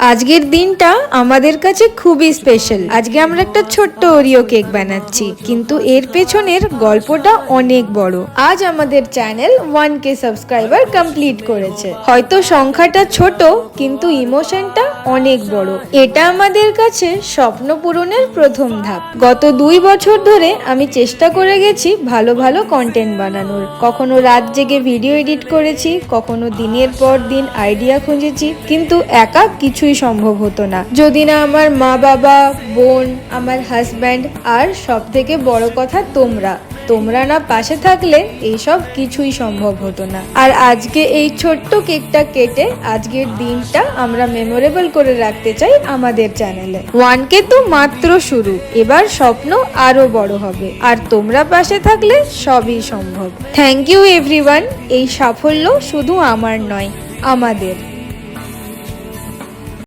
আজকের দিনটা আমাদের কাছে খুবই স্পেশাল। আজকে আমরা একটা ছোট্ট ওরিও কেক বানাচ্ছি, কিন্তু এর পেছনের গল্পটা অনেক বড়। আজ আমাদের চ্যানেল 1K সাবস্ক্রাইবার কমপ্লিট করেছে। হয়তো সংখ্যাটা ছোট, কিন্তু ইমোশনটা অনেক বড়। এটা আমাদের কাছে স্বপ্ন পূরণের প্রথম ধাপ। গত 2 বছর ধরে আমি চেষ্টা করে গেছি ভালো ভালো কন্টেন্ট বানানোর। কখনো রাত জেগে ভিডিও এডিট করেছি, কখনো দিনের পর দিন আইডিয়া খুঁজেছি, কিন্তু একা কিছুই সম্ভব হতো না যদি না আমার মা বাবা, বোন, আমার হাজব্যান্ড আর সব থেকে বড় কথা তোমরা না পাশে থাকলে এইসব কিছুই সম্ভব হতো না। আর আজকে এই ছোট্ট কেকটা কেটে আজকের দিনটা আমরা মেমোরেবল করে রাখতে চাই আমাদের চ্যানেলে। 1K তো মাত্র শুরু, এবার স্বপ্ন আরো বড় হবে, আর তোমরা পাশে থাকলে সবই সম্ভব। Thank you everyone. এই সাফল্য শুধু আমার নয়, আমাদের।